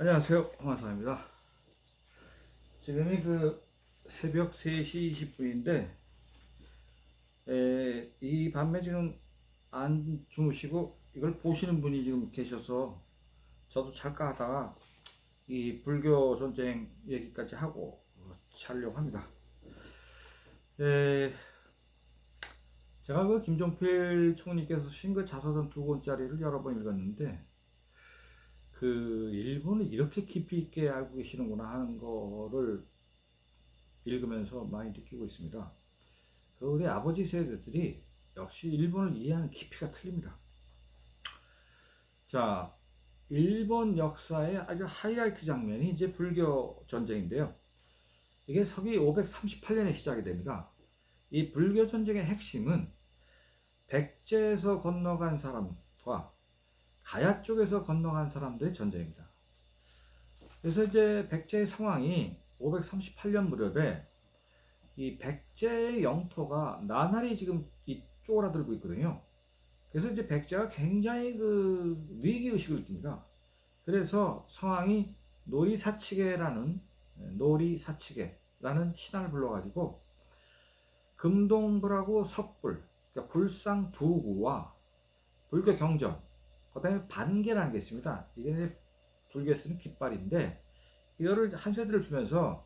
안녕하세요. 황만사입니다. 지금이 새벽 3시 20분인데, 이 밤에 지금 안 주무시고 이걸 보시는 분이 지금 계셔서 저도 잘까 하다가 이 불교 전쟁 얘기까지 하고 자려고 합니다. 에, 제가 김종필 총리께서 쓴 자서전 2권짜리를 여러 번 읽었는데, 일본을 이렇게 깊이 있게 알고 계시는구나 하는 거를 읽으면서 많이 느끼고 있습니다. 우리 아버지 세대들이 역시 일본을 이해하는 깊이가 틀립니다. 자, 일본 역사의 아주 하이라이트 장면이 이제 불교 전쟁인데요. 이게 서기 538년에 시작이 됩니다. 이 불교 전쟁의 핵심은 백제에서 건너간 사람과 가야 쪽에서 건너간 사람들의 전쟁입니다. 그래서 이제 백제의 상황이 538년 무렵에 이 백제의 영토가 나날이 지금 쪼그라들고 있거든요. 그래서 이제 백제가 굉장히 위기의식을 느낍니다. 그래서 성왕이 노리사치계라는 신하를 불러가지고 금동불하고 섭불, 그러니까 불상 두 구와 불교 경전, 그 다음에 반계라는 게 있습니다. 이게 불교에 쓰는 깃발인데 이거를 한 세트를 주면서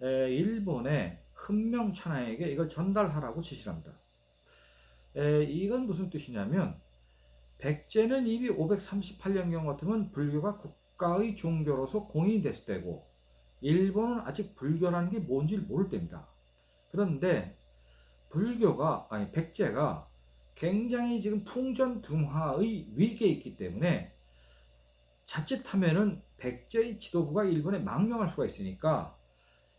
일본의 훈명천하에게 이걸 전달하라고 지시를 합니다. 이건 무슨 뜻이냐면 백제는 이미 538년경 같으면 불교가 국가의 종교로서 공인이 됐을 때고 일본은 아직 불교라는 게 뭔지 모를 때입니다. 그런데 백제가 굉장히 지금 풍전등화의 위기에 있기 때문에 자칫하면은 백제의 지도부가 일본에 망명할 수가 있으니까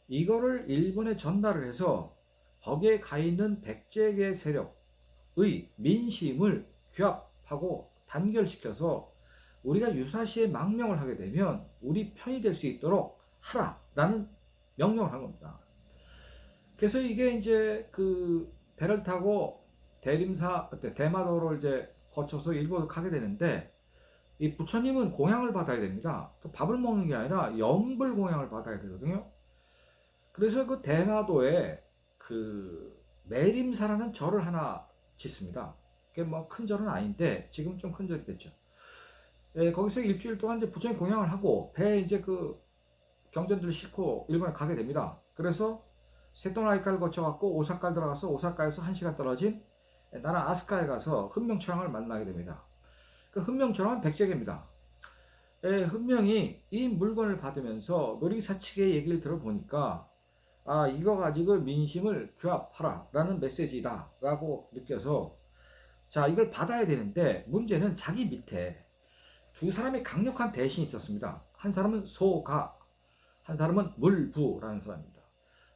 이거를 일본에 전달을 해서 거기에 가 있는 백제계 세력의 민심을 규합하고 단결시켜서 우리가 유사시에 망명을 하게 되면 우리 편이 될 수 있도록 하라라는 명령을 한 겁니다. 그래서 이게 이제 배를 타고 대마도를 이제 거쳐서 일본을 가게 되는데 이 부처님은 공양을 받아야 됩니다. 또 밥을 먹는 게 아니라 염불 공양을 받아야 되거든요. 그래서 대마도에 매림사라는 절을 하나 짓습니다. 그게 뭐 큰 절은 아닌데 지금 좀 큰 절이 됐죠. 거기서 일주일 동안 이제 부처님 공양을 하고 배에 이제 경전들을 싣고 일본에 가게 됩니다. 그래서 세토나이카를 거쳐갖고 오사카를 들어가서 오사카에서 1시간 떨어진 나라 아스카에 가서 훈명초랑을 만나게 됩니다. 훈명초랑은 백제계입니다. 훈명이 이 물건을 받으면서 노리사측의 얘기를 들어보니까 이거 가지고 민심을 규합하라 라는 메시지다 라고 느껴서 자 이걸 받아야 되는데 문제는 자기 밑에 두 사람의 강력한 대신이 있었습니다. 한 사람은 소가, 한 사람은 물부라는 사람입니다.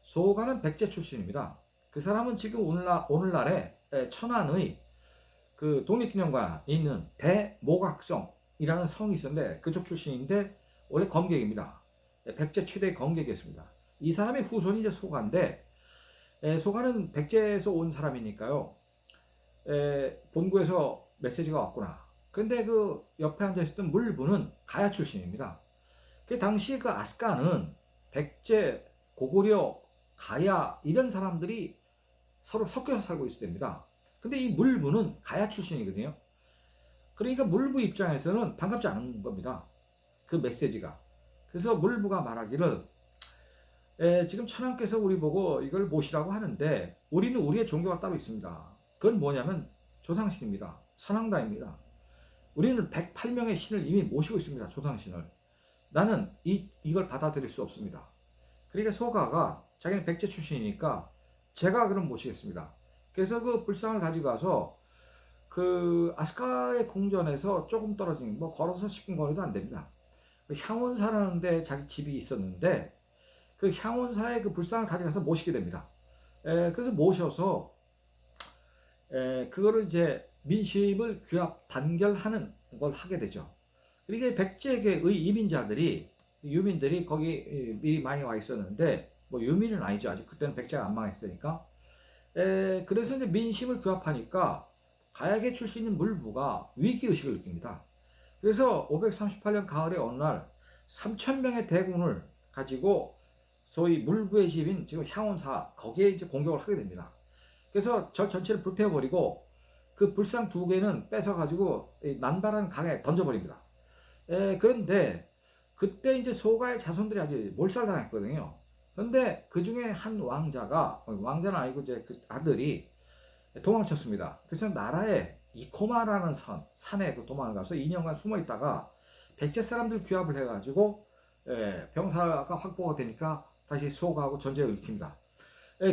소가는 백제 출신입니다. 그 사람은 지금 오늘날에 천안의 독립기념관에 있는 대모각성이라는 성이 있었는데 그쪽 출신인데 원래 검객입니다. 백제 최대 검객이었습니다. 이 사람의 후손이 이제 소가인데 소가는 백제에서 온 사람이니까요. 본국에서 메시지가 왔구나. 근데 옆에 앉아있었던 물부는 가야 출신입니다. 그 당시 아스카는 백제, 고구려, 가야 이런 사람들이 서로 섞여서 살고 있을 때입니다. 근데 이 물부는 가야 출신이거든요. 그러니까 물부 입장에서는 반갑지 않은 겁니다. 그 메시지가. 그래서 물부가 말하기를 지금 천황께서 우리 보고 이걸 모시라고 하는데 우리는 우리의 종교가 따로 있습니다. 그건 뭐냐면 조상신입니다. 선왕다입니다. 우리는 108명의 신을 이미 모시고 있습니다. 조상신을. 나는 이걸 받아들일 수 없습니다. 그러니까 소가가 자기는 백제 출신이니까 제가 그럼 모시겠습니다. 그래서 불상을 가지고 가서 아스카의 궁전에서 조금 떨어진 걸어서 10분 거리도 안 됩니다. 향원사라는 데 자기 집이 있었는데 향원사의 불상을 가져가서 모시게 됩니다. 그래서 모셔서 그거를 이제 민심을 규합 단결하는 걸 하게 되죠. 그러니까 백제계의 유민들이 거기 미리 많이 와 있었는데 유민은 아니죠. 아직 그때는 백제가 안 망했으니까. 그래서 이제 민심을 규합하니까 가야계 출신인 물부가 위기의식을 느낍니다. 그래서 538년 가을의 어느 날 3,000명의 대군을 가지고 소위 물부의 집인 지금 향원사 거기에 이제 공격을 하게 됩니다. 그래서 절 전체를 불태워버리고 그 불상 2개는 뺏어가지고 난발한 강에 던져버립니다. 그런데 그때 이제 소가의 자손들이 아주 몰살당했거든요. 그런데 그 중에 한 왕자는 아니고 이제 그 아들이 도망쳤습니다. 그래서 나라에 이코마라는 산에 그 도망을 가서 2년간 숨어 있다가 백제 사람들 규합을 해가지고 병사가 확보가 되니까 다시 소가하고 전쟁을 일으킵니다.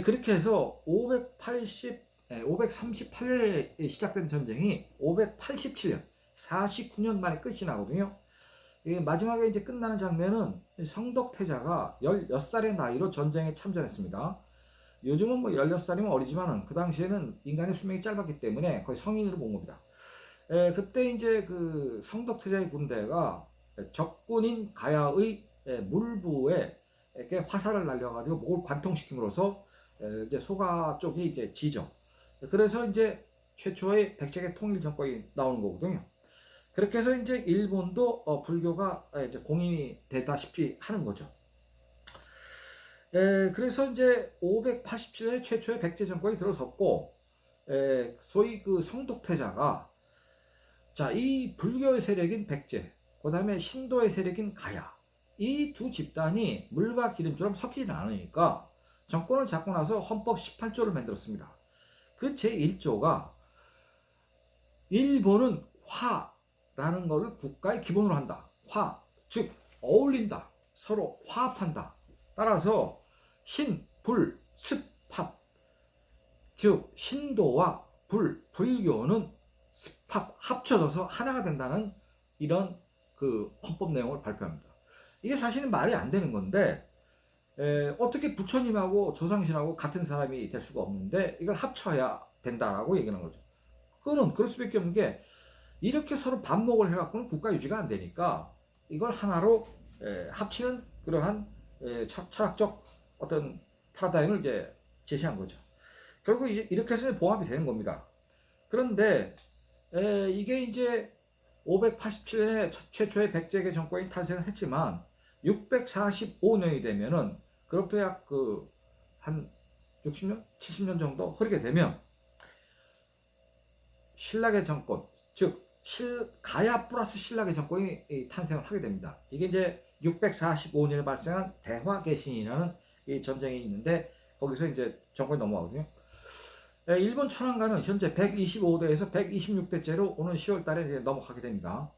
그렇게 해서 538년에 시작된 전쟁이 587년, 49년 만에 끝이 나거든요. 마지막에 이제 끝나는 장면은 성덕태자가 16살의 나이로 전쟁에 참전했습니다. 요즘은 뭐 16살이면 어리지만은 그 당시에는 인간의 수명이 짧았기 때문에 거의 성인으로 본 겁니다. 그때 이제 그 성덕태자의 군대가 적군인 가야의 물부에 이렇게 화살을 날려가지고 목을 관통시킴으로써 이제 소가 쪽이 이제 지죠. 그래서 이제 최초의 백제의 통일 정권이 나오는 거거든요. 그렇게 해서 이제 일본도 불교가 이제 공인이 되다시피 하는 거죠. 그래서 이제 587년에 최초의 백제 정권이 들어섰고, 소위 그 성독태자가 자, 이 불교의 세력인 백제, 그 다음에 신도의 세력인 가야, 이 두 집단이 물과 기름처럼 섞이지 않으니까 정권을 잡고 나서 헌법 18조를 만들었습니다. 그 제1조가 일본은 화라는 것을 국가의 기본으로 한다. 화, 즉 어울린다. 서로 화합한다. 따라서 신, 불, 습, 합. 즉 신도와 불교는 습합, 합쳐져서 하나가 된다는 이런 그 헌법 내용을 발표합니다. 이게 사실은 말이 안 되는 건데 어떻게 부처님하고 조상신하고 같은 사람이 될 수가 없는데 이걸 합쳐야 된다라고 얘기하는 거죠. 그거는 그럴 수밖에 없는 게 이렇게 서로 반목을 해갖고는 국가 유지가 안 되니까 이걸 하나로 합치는 그러한 철학적 어떤 파라다임을 이제 제시한 거죠. 결국 이제 이렇게 해서 봉합이 되는 겁니다. 그런데 이게 이제 587년에 최초의 백제계 정권이 탄생을 했지만 645년이 되면은 그렇게 약 한 60년, 70년 정도 흐르게 되면 신라계 정권, 즉 가야 플러스 신라계 정권이 탄생을 하게 됩니다. 이게 이제 645년에 발생한 대화개신이라는 이 전쟁이 있는데 거기서 이제 정권이 넘어가거든요. 일본 천황가는 현재 125대에서 126대째로 오는 10월 달에 이제 넘어가게 됩니다.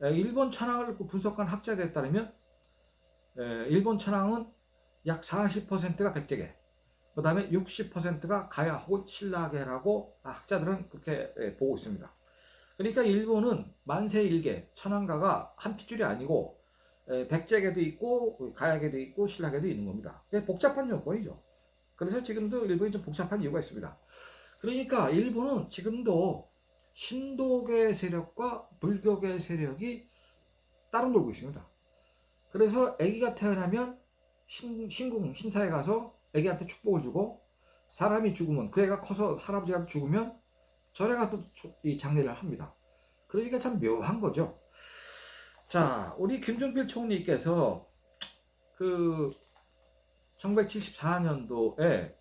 일본 천황을 분석한 학자들에 따르면 일본 천황은 약 40%가 백제계, 그 다음에 60%가 가야 혹은 신라계라고 학자들은 그렇게 보고 있습니다. 그러니까 일본은 만세일계, 천황가가 한 핏줄이 아니고 백제계도 있고 가야계도 있고 신라계도 있는 겁니다. 복잡한 요건이죠. 그래서 지금도 일본이 좀 복잡한 이유가 있습니다. 그러니까 일본은 지금도 신도계 세력과 불교계 세력이 따로 놀고 있습니다. 그래서 아기가 태어나면 신궁, 신사에 가서 아기한테 축복을 주고 사람이 죽으면 그 애가 커서 할아버지가 죽으면 절에 가서 이 장례를 합니다. 그러니까 참 묘한 거죠. 자, 우리 김종필 총리께서 그 1974년도에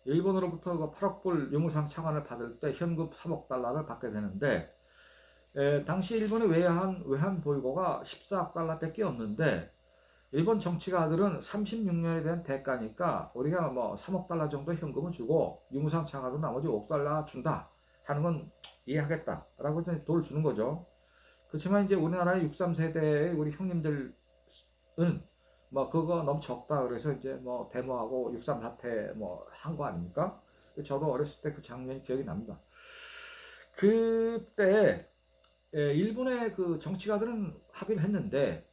일본으로부터 8억 불 유무상 차관을 받을 때 현금 3억 달러를 받게 되는데 당시 일본의 외환 보유고가 14억 달러밖에 없는데 일본 정치가들은 36년에 대한 대가니까 우리가 뭐 3억 달러 정도 현금을 주고 유무상 차관으로 나머지 5억 달러 준다 하는 건 이해하겠다라고 돈을 주는 거죠. 그렇지만 이제 우리나라의 63세대의 우리 형님들은 뭐 그거 너무 적다 그래서 이제 뭐 데모하고 63 사태 뭐 한 거 아닙니까? 저도 어렸을 때 그 장면이 기억이 납니다. 그때 일본의 그 정치가들은 합의를 했는데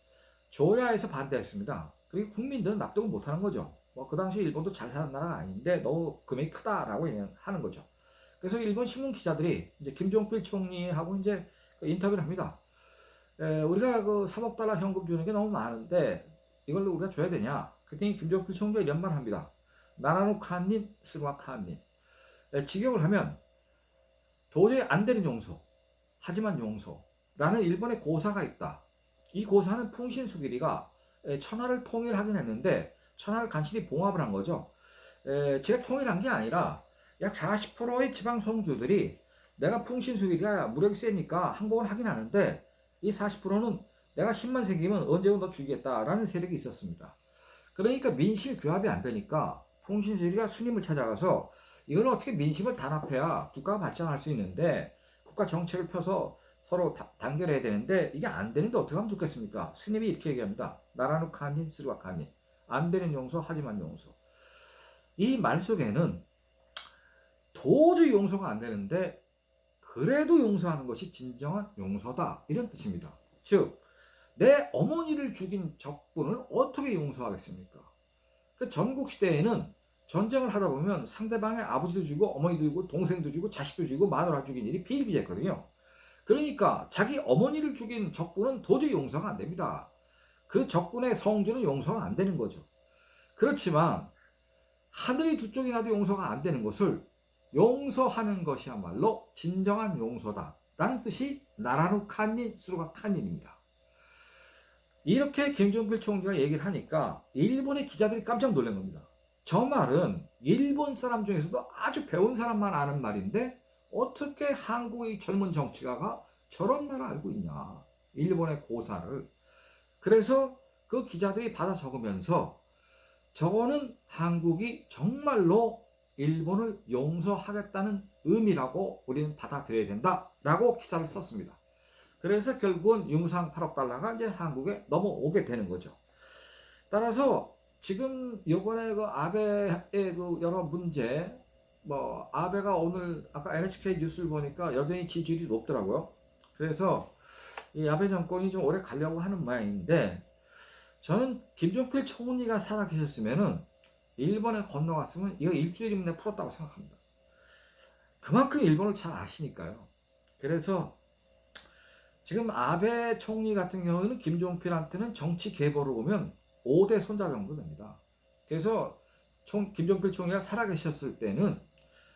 조야에서 반대했습니다. 그리고 국민들은 납득을 못하는 거죠. 뭐 그 당시 일본도 잘 사는 나라가 아닌데 너무 금액이 크다라고 하는 거죠. 그래서 일본 신문 기자들이 이제 김종필 총리하고 이제 인터뷰를 합니다. 우리가 그 3억 달러 현금 주는 게 너무 많은데 이걸로 우리가 줘야 되냐? 그랬더니 김종필 총리가 이런 말을 합니다. 나라노 칸님, 스루와 칸님. 직역을 하면 도저히 안 되는 용서, 하지만 용서라는 일본의 고사가 있다. 이 고사는 풍신수길이가 천하를 통일하긴 했는데 천하를 간신히 봉합을 한 거죠. 제가 통일한 게 아니라 약 40%의 지방 성주들이 내가 풍신수길이가 무력이 세니까 항복을 하긴 하는데 이 40%는 내가 힘만 생기면 언제든 너 죽이겠다라는 세력이 있었습니다. 그러니까 민심 규합이 안 되니까 풍신수길이가 스님을 찾아가서 이걸 어떻게 민심을 단합해야 국가가 발전할 수 있는데 국가 정책을 펴서 서로 단결해야 되는데 이게 안 되는데 어떻게 하면 좋겠습니까? 스님이 이렇게 얘기합니다. 나라누 칸인 스루가 칸인 안 되는 용서 하지만 용서. 이 말 속에는 도저히 용서가 안 되는데 그래도 용서하는 것이 진정한 용서다 이런 뜻입니다. 즉 내 어머니를 죽인 적군을 어떻게 용서하겠습니까? 그 전국 시대에는 전쟁을 하다 보면 상대방의 아버지도 죽이고 어머니도 죽이고 동생도 죽이고 자식도 죽이고 마누라 죽인 일이 비일비재했거든요. 그러니까 자기 어머니를 죽인 적군은 도저히 용서가 안 됩니다. 그 적군의 성주는 용서가 안 되는 거죠. 그렇지만 하늘이 두 쪽이나도 용서가 안 되는 것을 용서하는 것이야말로 진정한 용서다 라는 뜻이 나라누 칸닌 스루가 칸닌입니다. 이렇게 김종필 총리가 얘기를 하니까 일본의 기자들이 깜짝 놀란 겁니다. 저 말은 일본 사람 중에서도 아주 배운 사람만 아는 말인데 어떻게 한국의 젊은 정치가가 저런 말을 알고 있냐. 일본의 고사를. 그래서 그 기자들이 받아 적으면서 저거는 한국이 정말로 일본을 용서하겠다는 의미라고 우리는 받아들여야 된다라고 기사를 썼습니다. 그래서 결국은 융상 8억 달러가 이제 한국에 넘어오게 되는 거죠. 따라서 지금 이번에 그 아베의 그 여러 문제, 뭐 아베가 오늘 아까 NHK 뉴스를 보니까 여전히 지지율이 높더라고요. 그래서 이 아베 정권이 좀 오래 가려고 하는 모양인데 저는 김종필 총리가 살아계셨으면은 일본에 건너갔으면 이거 일주일이면 내가 풀었다고 생각합니다. 그만큼 일본을 잘 아시니까요. 그래서 지금 아베 총리 같은 경우에는 김종필한테는 정치 계보로 보면 5대 손자 정도 됩니다. 그래서 김종필 총리가 살아계셨을 때는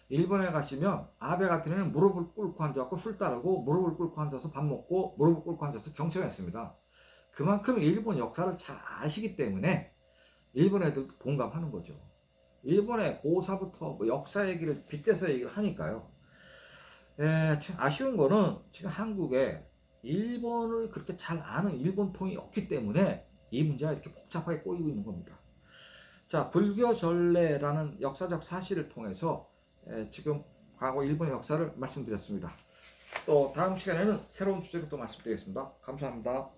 일본에 가시면 아베 같은 경우는 무릎을 꿇고 앉았고 술 따르고 무릎을 꿇고 앉아서 밥 먹고 무릎을 꿇고 앉아서 경청했습니다. 그만큼 일본 역사를 잘 아시기 때문에 일본 애들도 동감하는 거죠. 일본의 고사부터 뭐 역사 얘기를 빗대서 얘기를 하니까요. 참 아쉬운 거는 지금 한국에 일본을 그렇게 잘 아는 일본통이 없기 때문에 이 문제가 이렇게 복잡하게 꼬이고 있는 겁니다. 자, 불교 전례라는 역사적 사실을 통해서 지금 과거 일본의 역사를 말씀드렸습니다. 또 다음 시간에는 새로운 주제로 또 말씀드리겠습니다. 감사합니다.